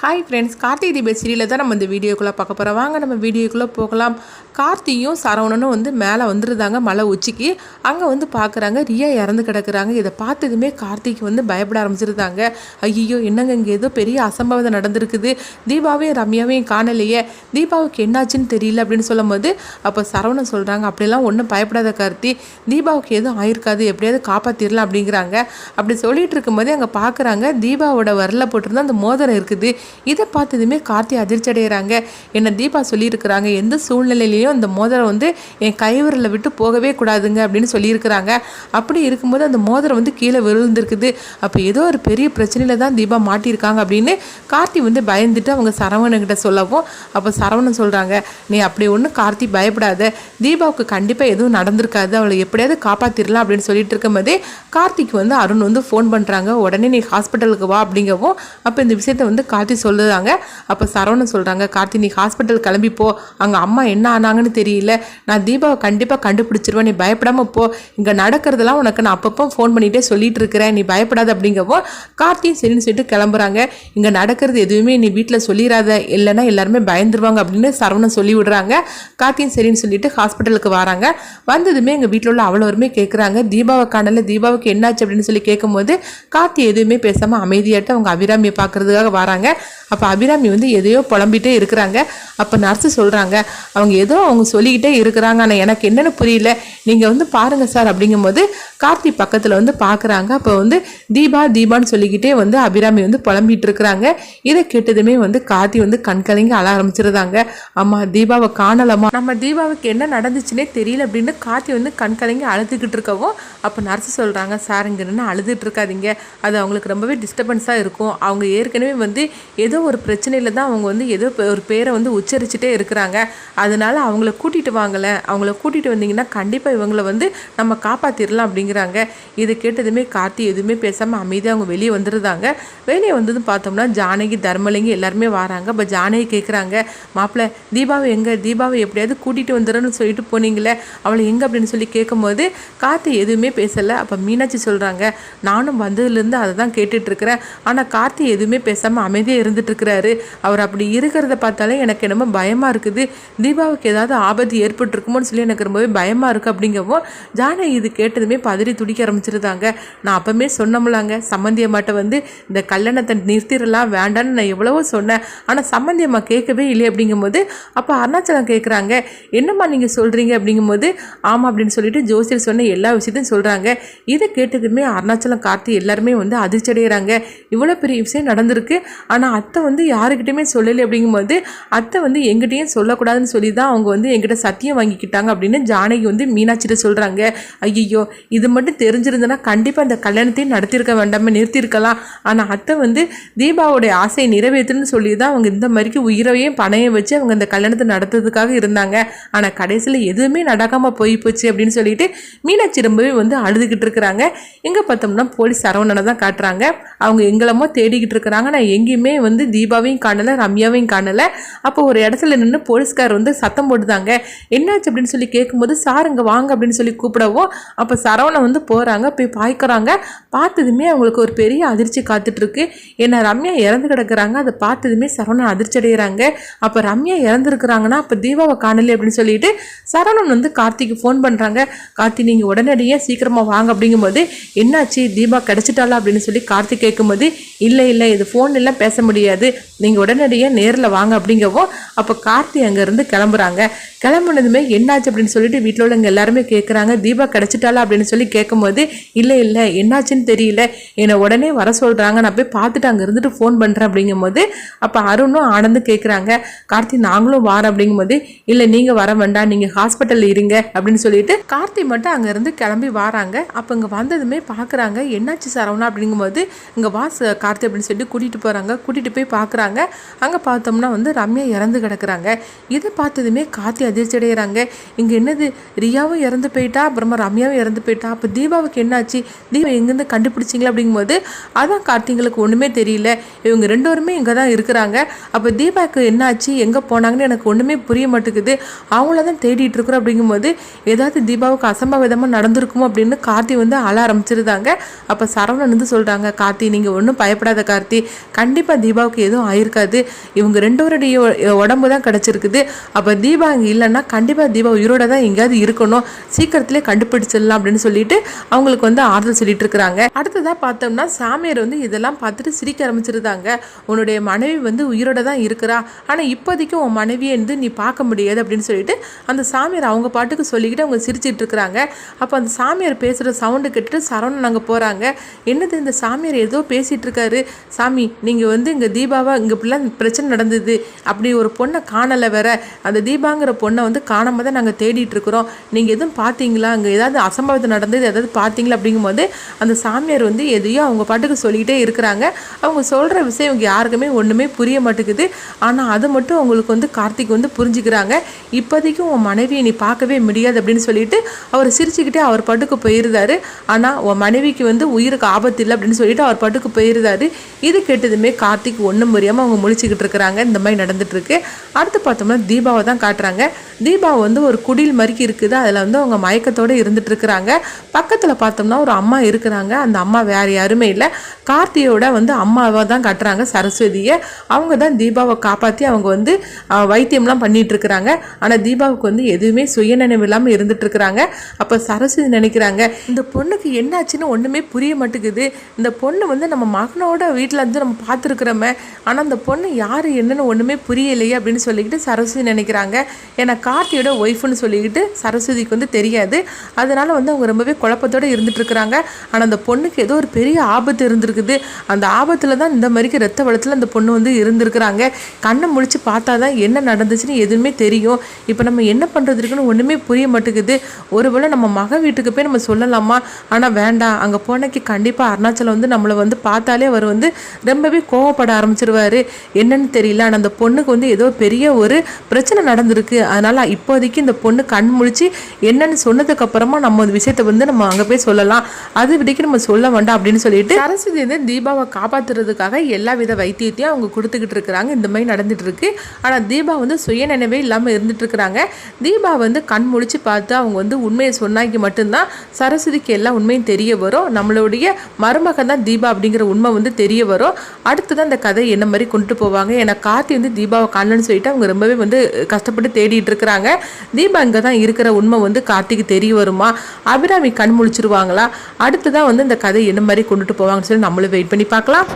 Hi friends, Karthigai Deepam சீரியலில் தான் நம்ம இந்த வீடியோக்குள்ளே பார்க்க போகிறோம். வாங்க நம்ம வீடியோக்குள்ளே போகலாம். கார்த்தியும் சரவணனும் மேலே வந்துருந்தாங்க மலை உச்சிக்கு. அங்கே பார்க்குறாங்க ரியா இறந்து கிடக்குறாங்க. இதை பார்த்ததுமே கார்த்திக் பயப்பட ஆரம்பிச்சிருந்தாங்க. ஐயோ, என்னங்க இங்கே ஏதோ பெரிய அசம்பாவிதம் நடந்திருக்குது, தீபாவையும் ரம்யாவையும் காணலையே, தீபாவுக்கு என்னாச்சுன்னு தெரியல அப்படின்னு சொல்லும் போது அப்போ சரவணன் சொல்கிறாங்க, அப்படிலாம் ஒன்றும் பயப்படாத கார்த்தி, தீபாவுக்கு எதுவும் ஆயிருக்காது, எப்படியாவது காப்பாற்றிடலாம் அப்படிங்கிறாங்க. அப்படி சொல்லிட்டு இருக்கும்போதே அங்கே பார்க்குறாங்க தீபாவோட வரல போட்டிருந்தா அந்த மோதிரம் இருக்குது. இதை பார்த்ததுமே கார்த்தி அதிர்ச்சி அடைகிறாங்க. என்ன தீபா சொல்லியிருக்கிறாங்க, எந்த சூழ்நிலையிலையும் அந்த மோதிரம் என் கைவிரலை விட்டு போகவே கூடாதுங்க அப்படின்னு சொல்லியிருக்கிறாங்க. அப்படி இருக்கும்போது அந்த மோதிரம் கீழே விழுந்திருக்குது. அப்போ ஏதோ ஒரு பெரிய பிரச்சனையில தான் தீபா மாட்டியிருக்காங்க அப்படின்னு கார்த்தி பயந்துட்டு அவங்க சரவணன்கிட்ட சொல்லவும் அப்போ சரவணன் சொல்கிறாங்க, நீ அப்படி ஒன்றும் கார்த்தி பயப்படாத, தீபாவுக்கு கண்டிப்பாக எதுவும் நடந்திருக்காது, அவளை எப்படியாவது காப்பாற்றிடலாம் அப்படின்னு சொல்லிட்டு இருக்கும்போதே கார்த்திக் அருண் ஃபோன் பண்ணுறாங்க. உடனே நீ ஹாஸ்பிட்டலுக்கு வா அப்படிங்கவும் அப்போ இந்த விஷயத்தை கார்த்தி சொல்லுறாங்க. அப்போ சரவணன் சொல்கிறாங்க, கார்த்தி நீ ஹாஸ்பிட்டல் கிளம்பி போ, அங்கே அம்மா என்ன ஆனாங்கன்னு தெரியல, நான் தீபாவை கண்டிப்பாக கண்டுபிடிச்சிருவேன், நீ பயப்படாமல் போ, இங்கே நடக்கிறதெல்லாம் உனக்கு நான் அப்பப்போ ஃபோன் பண்ணிகிட்டே சொல்லிட்டு இருக்கிறேன், நீ பயப்படாத அப்படிங்கவும் கார்த்தியும் சரின்னு சொல்லிட்டு கிளம்புறாங்க. இங்கே நடக்கிறது எதுவுமே நீ வீட்டில் சொல்லிடாத, இல்லைன்னா எல்லாருமே பயந்துருவாங்க அப்படின்னு சரவணன் சொல்லி விடுறாங்க. கார்த்தியும் சரின்னு சொல்லிட்டு ஹாஸ்பிட்டலுக்கு வராங்க. வந்ததுமே எங்கள் வீட்டில் உள்ள அவ்வளோருமே கேட்குறாங்க, தீபாவை காணல, தீபாவுக்கு என்னாச்சு அப்படின்னு சொல்லி கேட்கும்போது கார்த்தி எதுவுமே பேசாமல் அமைதியாட்டு அவங்க அபிராமியை பார்க்கறதுக்காக வராங்க. அப்போ அபிராமி எதையோ புலம்பிகிட்டே இருக்கிறாங்க. அப்போ நர்ஸு சொல்கிறாங்க, அவங்க சொல்லிக்கிட்டே இருக்கிறாங்க, ஆனால் எனக்கு என்னென்னு புரியல, நீங்கள் பாருங்க சார் அப்படிங்கும்போது கார்த்தி பக்கத்தில் பார்க்குறாங்க. அப்போ தீபான்னு சொல்லிக்கிட்டே அபிராமி புலம்பிகிட்டு இருக்கிறாங்க. இதை கேட்டதுமே கார்த்தி கண்கலங்கி அழ ஆரம்பிச்சிருந்தாங்க. அம்மா தீபாவை காணலம்மா, நம்ம தீபாவுக்கு என்ன நடந்துச்சுன்னே தெரியல அப்படின்னு கார்த்தி கண்கலங்கி அழுதுகிட்டு இருக்கவும் அப்போ நர்ஸு சொல்கிறாங்க, சார் இங்கே நின்று அழுதுட்டு இருக்காதீங்க, அது அவங்களுக்கு ரொம்பவே டிஸ்டர்பன்ஸாக இருக்கும், அவங்க ஏற்கனவே ஏதோ ஒரு பிரச்சனையில் தான் அவங்க ஏதோ ஒரு பேரை உச்சரிச்சுட்டே இருக்கிறாங்க, அதனால அவங்கள கூட்டிகிட்டு வாங்கலை, அவங்கள கூட்டிகிட்டு வந்தீங்கன்னா கண்டிப்பாக இவங்களை நம்ம காப்பாற்றிடலாம் அப்படிங்கிறாங்க. இதை கேட்டதுமே கார்த்தி எதுவுமே பேசாமல் அமைதியாக அவங்க வெளியே வந்துருந்தாங்க. வெளியே வந்ததும் பார்த்தோம்னா ஜானகி தர்மலிங்கி எல்லாருமே வராங்க. அப்போ ஜானகி கேட்குறாங்க, மாப்பிள்ளை தீபாவை எங்கே, தீபாவை எப்படியாவது கூட்டிகிட்டு வந்துடுன்னு சொல்லிட்டு போனீங்களே, அவளை எங்கே அப்படின்னு சொல்லி கேட்கும்போது கார்த்தி எதுவுமே பேசலை. அப்போ மீனாட்சி சொல்கிறாங்க, நானும் வந்ததுலேருந்து அதை தான் கேட்டுட்ருக்கிறேன், ஆனால் கார்த்தி எதுவுமே பேசாமல் அமைதியாக இருந்துட்டு இருக்கிறாரு, அவர் அப்படி இருக்கிறத பார்த்தாலே எனக்கு என்னமோ பயமாக இருக்குது, தீபாவுக்கு ஏதாவது ஆபத்து ஏற்பட்டுருக்குமோன்னு சொல்லி எனக்கு ரொம்பவே பயமாக இருக்குது அப்படிங்கவும் ஜானகி இது கேட்டதுமே பதறி துடிக்க ஆரம்பிச்சிருந்தாங்க. நான் அப்பவுமே சொன்னோம்லாங்க, சம்மந்தியம்மாட்ட இந்த கல்யாணத்தை நிறுத்திடலாம் வேண்டான்னு நான் எவ்வளவோ சொன்னேன், ஆனால் சம்மந்தியம்மா கேட்கவே இல்லை அப்படிங்கும்போது அப்போ அருணாச்சலம் கேட்குறாங்க, என்னம்மா நீங்கள் சொல்கிறீங்க அப்படிங்கும்போது ஆமாம் அப்படின்னு சொல்லிட்டு ஜோசியர் சொன்ன எல்லா விஷயத்தையும் சொல்கிறாங்க. இதை கேட்டதுமே அருணாச்சலம் கார்த்தி எல்லாருமே அதிர்ச்சி அடைகிறாங்க. இவ்வளோ பெரிய விஷயம் நடந்திருக்கு, ஆனால் அத்தை யாருக்கிட்டையுமே சொல்லலை அப்படிங்கும்போது அத்தை எங்கிட்டையும் சொல்லக்கூடாதுன்னு சொல்லி தான் அவங்க எங்கிட்ட சத்தியம் வாங்கிக்கிட்டாங்க அப்படின்னு ஜானகி மீனாட்சிட்ட சொல்கிறாங்க. ஐயோ, இது மட்டும் தெரிஞ்சிருந்தனா கண்டிப்பாக அந்த கல்யாணத்தையும் நடத்தியிருக்க வேண்டாமல் நிறுத்தியிருக்கலாம், ஆனால் அத்தை தீபாவோடைய ஆசையை நிறைவேற்றுன்னு சொல்லி தான் அவங்க இந்த மாதிரிக்கு உயிரையும் பணையை வச்சு அவங்க அந்த கல்யாணத்தை நடத்துறதுக்காக இருந்தாங்க, ஆனால் கடைசியில் எதுவுமே நடக்காமல் போச்சு அப்படின்னு சொல்லிட்டு மீனாட்சி ரொம்பவே அழுதுகிட்டு இருக்கிறாங்க. எங்கே பார்த்தோம்னா போலீஸ் சரவணனை தான் காட்டுறாங்க. அவங்க எங்களமோ தேடிக்கிட்டு இருக்கிறாங்க, நான் எங்கேயுமே தீபாவையும் காணலை, ரம்யாவையும் காணலை. அப்போ ஒரு இடத்துல நின்று போலீஸ்கார் சத்தம் போட்டுதாங்க, என்னாச்சு அப்படின்னு சொல்லி கேட்கும்போது சார் இங்கே வாங்க அப்படின்னு சொல்லி கூப்பிடவும் அப்போ சரவணன் போகிறாங்க. போய் பார்க்குறாங்க. பார்த்ததுமே அவங்களுக்கு ஒரு பெரிய அதிர்ச்சி காத்துட்ருக்கு. ஏன்னா ரம்யா இறந்து கிடக்குறாங்க. அதை பார்த்ததுமே சரவணன் அதிர்ச்சி அடைகிறாங்க. அப்போ ரம்யா இறந்துருக்குறாங்கன்னா அப்போ தீபாவை காணலை அப்படின்னு சொல்லிட்டு சரவணன் கார்த்திக்கு ஃபோன் பண்ணுறாங்க. கார்த்தி நீங்கள் உடனடியாக சீக்கிரமாக வாங்க அப்படிங்கும்போது என்னாச்சு, தீபா கிடச்சிட்டாளா அப்படின்னு சொல்லி கார்த்திக் கேட்கும்போது இல்லை இது ஃபோன் எல்லாம் பேச முடியாது, நீங்கள் உடனடியாக நேரில் வாங்க அப்படிங்கவும் அப்போ கார்த்தி அங்கேருந்து கிளம்புறாங்க. கிளம்புனதுமே என்னாச்சு அப்படின்னு சொல்லிட்டு வீட்டில் உள்ளவங்க எல்லாருமே கேட்குறாங்க, தீபா கிடச்சிட்டாளா அப்படின்னு சொல்லி கேட்கும்போது இல்லை என்னாச்சுன்னு தெரியல, என்னை உடனே வர சொல்கிறாங்க, நான் போய் பார்த்துட்டு அங்கே இருந்துட்டு ஃபோன் பண்ணுறேன் அப்படிங்கும்போது அப்போ அருணும் ஆனந்தும் கேட்குறாங்க, கார்த்தி நாங்களும் வாரோம் அப்படிங்கும்போது இல்லை நீங்கள் வர வேண்டாம், நீங்கள் ஹாஸ்பிட்டலில் இருங்க அப்படின்னு சொல்லிட்டு கார்த்தி மட்டும் அங்கேருந்து கிளம்பி வராங்க. அப்போ இங்கே வந்ததுமே பார்க்குறாங்க, என்னாச்சு சரவணா அப்படிங்கும்போது இங்கே வாஸ் கார்த்தி அப்படின்னு சொல்லிட்டு கூட்டிகிட்டு போகிறாங்க. கூட்டிகிட்டு போய் பார்க்குறாங்க. அங்கே பார்த்தோம்னா ரம்யா இறந்து கிடக்குறாங்க. இதை பார்த்ததுமே கார்த்தி அதிர்ச்சி அடைகிறாங்க. இங்கே என்னது, ரியாவும் இறந்து போயிட்டா, அப்புறமா ரம்யாவும் இறந்து போயிட்டா, அப்போ தீபாவுக்கு என்னாச்சு, தீபா எங்கேருந்து கண்டுபிடிச்சிங்களா அப்படிங்கும்போது அதான் கார்த்திங்களுக்கு ஒன்றுமே தெரியல, இவங்க ரெண்டோருமே இங்கே தான் இருக்கிறாங்க, அப்போ தீபாவுக்கு என்னாச்சு எங்கே போனாங்கன்னு எனக்கு ஒன்றுமே புரிய மாட்டேங்குது, அவங்கள தான் தேடிட்டு இருக்கிறோம் அப்படிங்கும்போது ஏதாவது தீபாவுக்கு அசம்பாவிதமாக நடந்திருக்குமோ அப்படின்னு கார்த்தி அழ ஆரம்பிச்சிருந்தாங்க. அப்போ சரவணன் சொல்கிறாங்க, கார்த்தி நீங்கள் ஒன்றும் பயப்படாத கார்த்தி, கண்டிப்பாக தீபாவுக்கு எதுவும் ஆயிருக்காது, இவங்க 2 பேருடைய உடம்பு தான் கிடச்சிருக்குது. அப்போ தீபா இங்கே இல்லைன்னா கண்டிப்பாக தீபா உயிரோட தான் எங்கேயாவது இருக்கணும், சீக்கிரத்திலே கண்டுபிடிச்சிடலாம் அப்படின்னு சொல்லிட்டு அவங்களுக்கு வந்து ஆறுதல் சொல்லிட்டு இருக்கிறாங்க. அடுத்ததாக பார்த்தோம்னா சாமியார் வந்து இதெல்லாம் பார்த்துட்டு சிரிக்க ஆரம்பிச்சிருந்தாங்க. உன்னுடைய மனைவி வந்து உயிரோட தான் இருக்கிறா, ஆனால் இப்போதைக்கு உன் மனைவியை வந்து நீ பார்க்க முடியாது அப்படின்னு சொல்லிட்டு அந்த சாமியார் அவங்க பாட்டுக்கு சொல்லிக்கிட்டு அவங்க சிரிச்சிட்டு இருக்கிறாங்க. அப்போ அந்த சாமியார் பேசுகிற சவுண்டு கேட்டுட்டு சரவணன் அங்கே போகிறாங்க. என்னது இந்த சாமியார் ஏதோ பேசிகிட்டு இருக்காரு, சாமி நீங்கள் வந்து இங்கே தீபாவா இங்கே இப்படிலாம் பிரச்சனை நடந்தது, அப்படி ஒரு பொண்ணை காணலை வேற, அந்த தீபாங்கிற பொண்ணை வந்து காணாமல் தான் நாங்கள் தேடிட்டு இருக்கிறோம், நீங்கள் எதுவும் பார்த்தீங்களா, அங்கே ஏதாவது அசம்பாவிதம் நடந்தது ஏதாவது பார்த்தீங்களா அப்படிங்கும்போது அந்த சாமியார் வந்து எதையோ அவங்க பாட்டுக்கு சொல்லிக்கிட்டே இருக்கிறாங்க. அவங்க சொல்கிற விஷயம் இவங்க யாருக்குமே ஒன்றுமே புரிய மாட்டேங்குது. ஆனால் அது மட்டும் அவங்களுக்கு வந்து கார்த்திக் வந்து புரிஞ்சுக்கிறாங்க. இப்போதைக்கும் உன் மனைவியை நீ பார்க்கவே முடியாது அப்படின்னு சொல்லிட்டு அவர் சிரிச்சுக்கிட்டே அவர் பாட்டுக்கு போயிருந்தாரு. ஆனால் உன் மனைவிக்கு வந்து உயிருக்கு ஆபத்து இல்லை அப்படின்னு சொல்லிட்டு அவர் பாட்டுக்கு போயிருந்தாரு. இது கேட்டதுமே கார்த்திக் ஒன்றும் புரியாமல் அவங்க முழிச்சுக்கிட்டு இருக்கிறாங்க. இந்த மாதிரி நடந்துட்டு இருக்கு. அடுத்து பார்த்தோம்னா தீபாவை தான் காட்டுறாங்க. தீபா வந்து ஒரு குடில் மாதிரி இருக்குது, அதில் வந்து அவங்க மயக்கத்தோடு இருந்துட்டு இருக்கிறாங்க. பக்கத்தில் பார்த்தோம்னா ஒரு அம்மா இருக்கிறாங்க. அந்த அம்மா வேறு யாருமே இல்லை, கார்த்தியோட வந்து அம்மாவை தான் காட்டுறாங்க, சரஸ்வதியை. அவங்க தான் தீபாவை காப்பாற்றி அவங்க வந்து வைத்தியம்லாம் பண்ணிட்டு இருக்கிறாங்க. ஆனால் தீபாவுக்கு வந்து எதுவுமே சுயநினைவு இல்லாமல் இருந்துட்டு இருக்கிறாங்க. அப்போ சரஸ்வதி நினைக்கிறாங்க, இந்த பொண்ணுக்கு என்னாச்சுன்னு ஒன்றுமே புரிய மாட்டேங்குது, இந்த பொண்ணு வந்து நம்ம மகனோட வீட்டில் வந்து நம்ம பார்த்துருக்குறோமே, ஆனால் அந்த பொண்ணு யார் என்னன்னு ஒன்றுமே புரியலையே அப்படின்னு சொல்லிக்கிட்டு சரஸ்வதி நினைக்கிறாங்க. ஏன்னா கார்த்தியோட ஒய்ஃப்னு சொல்லிக்கிட்டு சரஸ்வதிக்கு வந்து தெரியாது. அதனால வந்து அவங்க ரொம்பவே குழப்பத்தோடு இருந்துட்டு இருக்கிறாங்க. ஆனால் அந்த பொண்ணுக்கு ஏதோ ஒரு பெரிய ஆபத்து இருந்திருக்குது, அந்த ஆபத்தில் தான் இந்த மாதிரிக்கு ரத்த வளத்தில் அந்த பொண்ணு வந்து இருந்திருக்கிறாங்க. கண்ணை முழிச்சு பார்த்தா தான் என்ன நடந்துச்சுன்னு எதுவுமே தெரியும். இப்போ நம்ம என்ன பண்ணுறது இருக்குன்னு ஒன்றுமே புரிய மாட்டேங்குது. ஒருவேளை நம்ம மக வீட்டுக்கு போய் நம்ம சொல்லலாமா, ஆனால் வேண்டாம், அங்கே போனக்கு கண்டிப்பாக அருணாச்சலம் வந்து நம்மளை வந்து பார்த்தாலே அவர் வந்து ரொம்பவே கோவப்பட ஆரம்பிச்சிருவார், என்னன்னு தெரியல. ஆனால் அந்த பொண்ணுக்கு வந்து ஏதோ பெரிய ஒரு பிரச்சனை நடந்திருக்கு, அதனால் இப்போதைக்கு இந்த பொண்ணு கண் முழிச்சு என்னன்னு சொன்னதுக்கு அப்புறமா நம்ம அந்த விஷயத்தை வந்து நம்ம அங்கே போய் சொல்லலாம், அது விடைக்கு நம்ம சொல்ல வேண்டாம் அப்படின்னு சொல்லிட்டு சரஸ்வதி வந்து தீபாவை காப்பாற்றுறதுக்காக எல்லா வித வைத்தியத்தையும் அவங்க கொடுத்துக்கிட்டு இருக்கிறாங்க. இந்த மாதிரி நடந்துட்டு இருக்கு. ஆனால் தீபா வந்து சுயநினைவே இல்லாமல் இருந்துட்டு இருக்கிறாங்க. தீபா வந்து கண் முழிச்சு பார்த்து அவங்க வந்து உண்மையை சொன்னாக்கி மட்டும்தான் சரஸ்வதிக்கு எல்லா உண்மையும் தெரிய வரும், நம்மளுடைய மருமகன் தான் தீபா அப்படிங்கிற உண்மை வந்து தெரிய வரும். அடுத்ததான் அந்த கதை என்ன மாதிரி கொண்டு போவாங்க. ஏன்னா கார்த்தி வந்து தீபாவை காணலன்னு சொல்லிட்டு அவங்க ரொம்பவே வந்து கஷ்டப்பட்டு தேடிட்டு இருக்கிறாங்க. தீபா இங்கே தான் இருக்கிற உண்மை வந்து கார்த்திக்கு தெரிய வருமா, அபிராமி கண் முழிச்சிருவாங்களா, அடுத்ததான் வந்து இந்த கதை என்ன மாதிரி கொண்டுட்டு போவாங்கன்னு சொல்லி நம்மளும் வெயிட் பண்ணி பார்க்கலாம்.